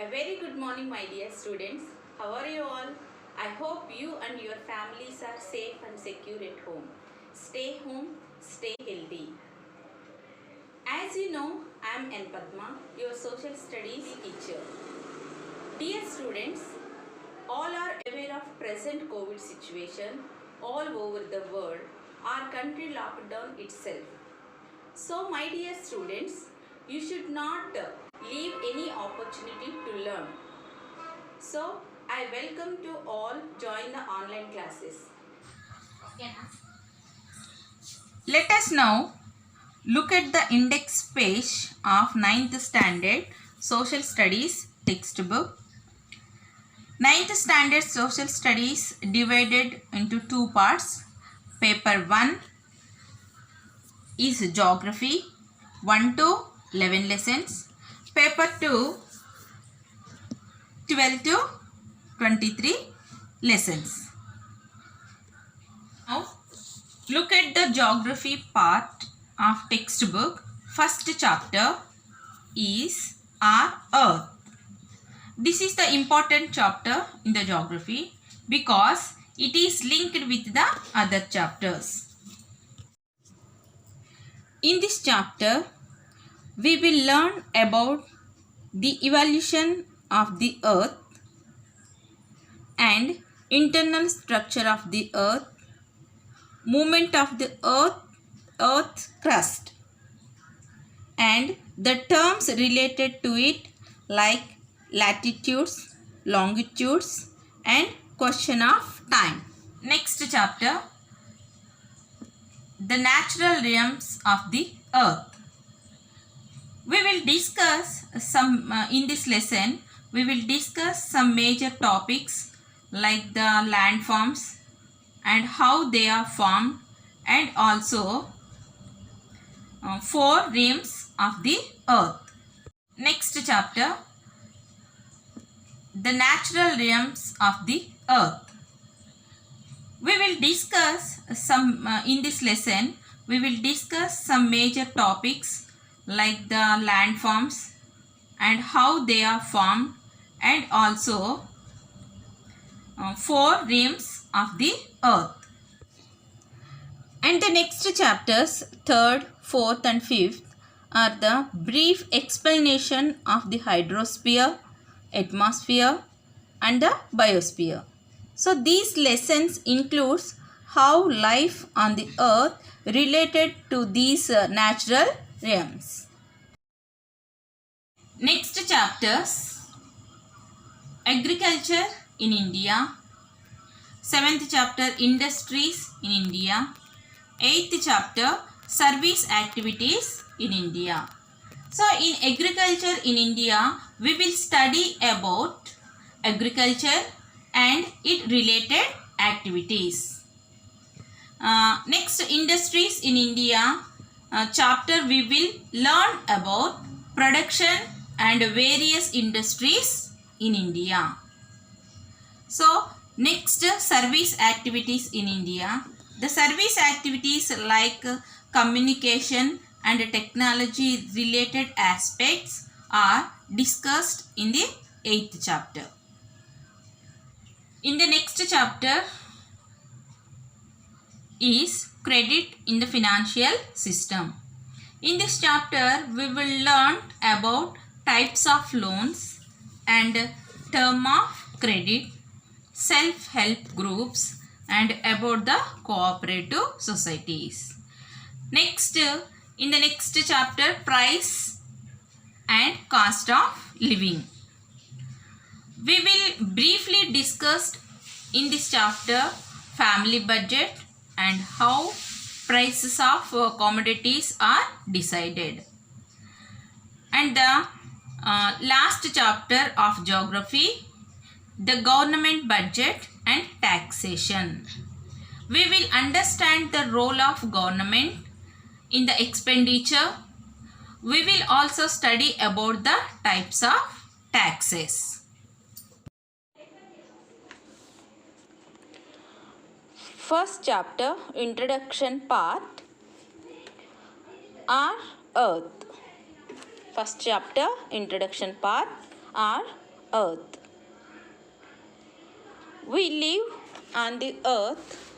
A very good morning, my dear students. How are you all? I hope you and your families are safe and secure at home. Stay home, stay healthy. As you know, I am N. Padma, your social studies teacher. Dear students, all are aware of present COVID situation all over the world. Our country locked down itself. So my dear students, you should not leave any opportunity to learn. So I welcome to all join the online classes. Let us now look at the index page of 9th standard social studies textbook. 9th standard social studies divided into two parts. Paper 1 is geography, 1 to 11 lessons. Paper 2, 12 to 23 lessons. Now look at the geography part of textbook. First chapter is our Earth. This is the important chapter in the geography because it is linked with the other chapters. In this chapter, we will learn about the evolution of the Earth and internal structure of the Earth, movement of the Earth's crust, and the terms related to it like latitudes, longitudes, and question of time. Next chapter, the natural realms of the Earth. We will discuss some in this lesson. We will discuss some major topics like the landforms and how they are formed, and also four realms of the Earth. Next chapter, the natural realms of the Earth. We will discuss some in this lesson. We will discuss some major topics like the landforms and how they are formed, and also four realms of the Earth. And the next chapters, 3rd, 4th and 5th, are the brief explanation of the hydrosphere, atmosphere and the biosphere. So these lessons includes how life on the Earth related to these natural realms. Next chapters, agriculture in India, 7th chapter, industries in India, 8th chapter, service activities in India. So in agriculture in India, we will study about agriculture and it related activities. Next, industries in India chapter, we will learn about production and various industries in India. So next, service activities in India. The service activities like communication and technology related aspects are discussed in the 8th chapter. In the next chapter is credit in the financial system. In this chapter, we will learn about types of loans and term of credit, self-help groups, and about the cooperative societies. Next, in the next chapter, price and cost of living. We will briefly discuss in this chapter family budget and how prices of commodities are decided. And the last chapter of geography, the government budget and taxation. We will understand the role of government in the expenditure. We will also study about the types of taxes. First chapter, introduction part, our Earth. First chapter, introduction part, our earth. We live on the earth.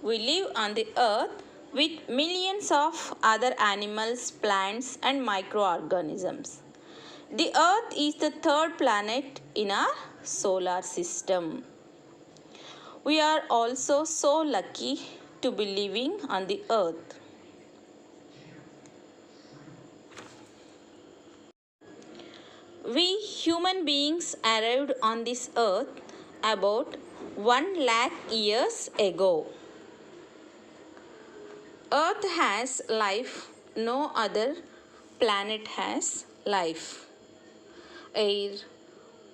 We live on the earth with millions of other animals, plants, and microorganisms. The earth is the third planet in our solar system. We are also so lucky to be living on the earth. We human beings arrived on this earth about 1 lakh years ago. Earth has life, no other planet has life. Air,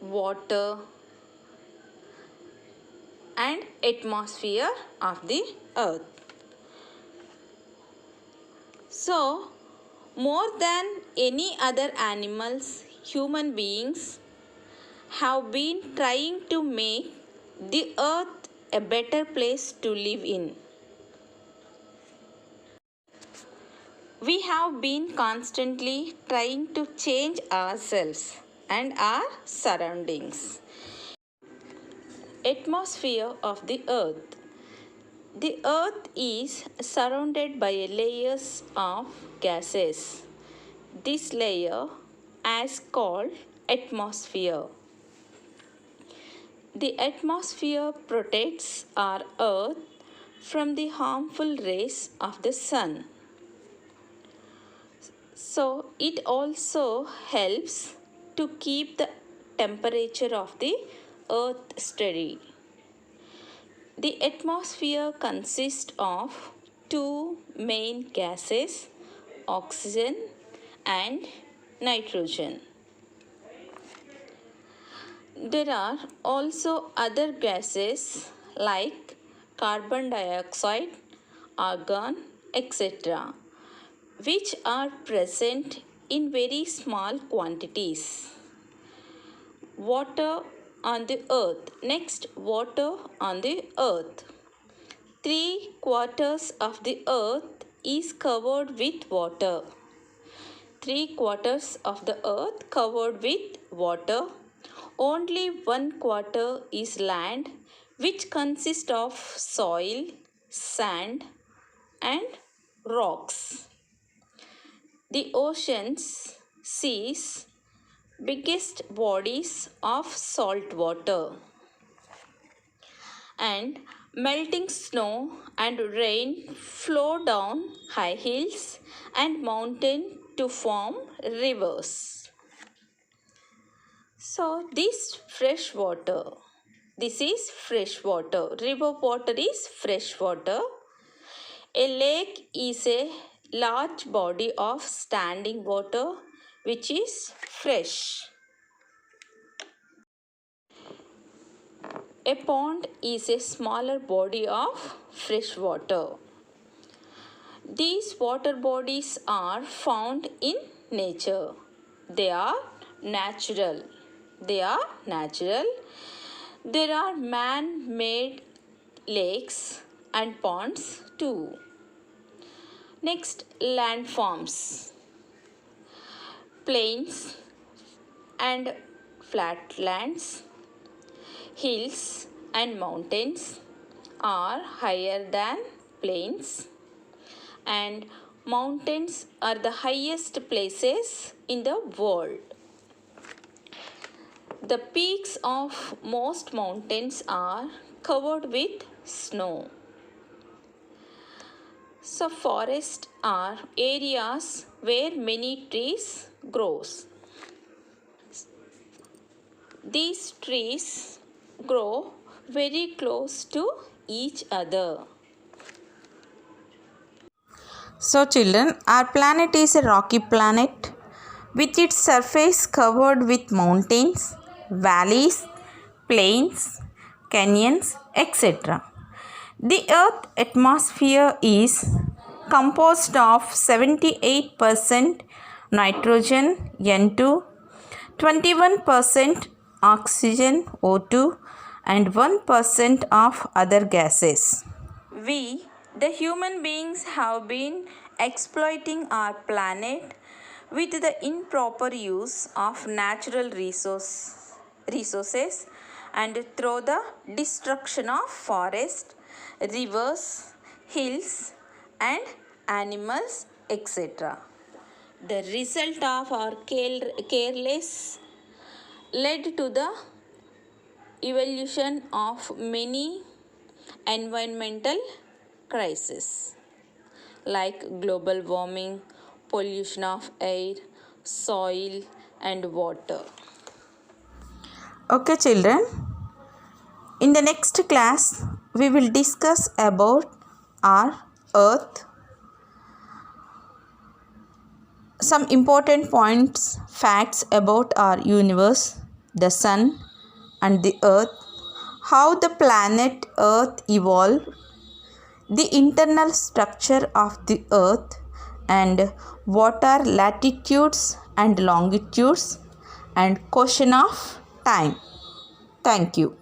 water, and atmosphere of the earth. So, more than any other animals, human beings have been trying to make the earth a better place to live in. We have been constantly trying to change ourselves and our surroundings. Atmosphere of the earth. The earth is surrounded by layers of gases. This layer is called atmosphere. The atmosphere protects our earth from the harmful rays of the sun. So it also helps to keep the temperature of the earth steady. The atmosphere consists of two main gases, oxygen and nitrogen. There are also other gases like carbon dioxide, argon, etc., which are present in very small quantities. Water on the earth. Next, water on the earth. 3/4 of the earth is covered with water. 3/4 of the earth covered with water. Only 1/4 is land, which consists of soil, sand, and rocks. The oceans, seas, biggest bodies of salt water, and melting snow and rain flow down high hills and mountains to form rivers. So this is fresh water. River water is fresh water. A lake is a large body of standing water which is fresh. A pond is a smaller body of fresh water. These water bodies are found in nature. They are natural. There are man-made lakes and ponds too. Next, landforms. Plains and flatlands, hills and mountains are higher than plains, and mountains are the highest places in the world. The peaks of most mountains are covered with snow. So forests are areas where many trees grow. These trees grow very close to each other. So children, our planet is a rocky planet with its surface covered with mountains, valleys, plains, canyons, etc. The Earth atmosphere is composed of 78% nitrogen N2, 21% oxygen O2, and 1% of other gases. We, the human beings, have been exploiting our planet with the improper use of natural resources. resources and through the destruction of forest, rivers, hills and animals, etc. The result of our careless led to the evolution of many environmental crises like global warming, pollution of air, soil and water. Okay children, in the next class we will discuss about our earth, some important points, facts about our universe, the sun and the earth, how the planet earth evolved, the internal structure of the earth and what are latitudes and longitudes and question of time. Thank you.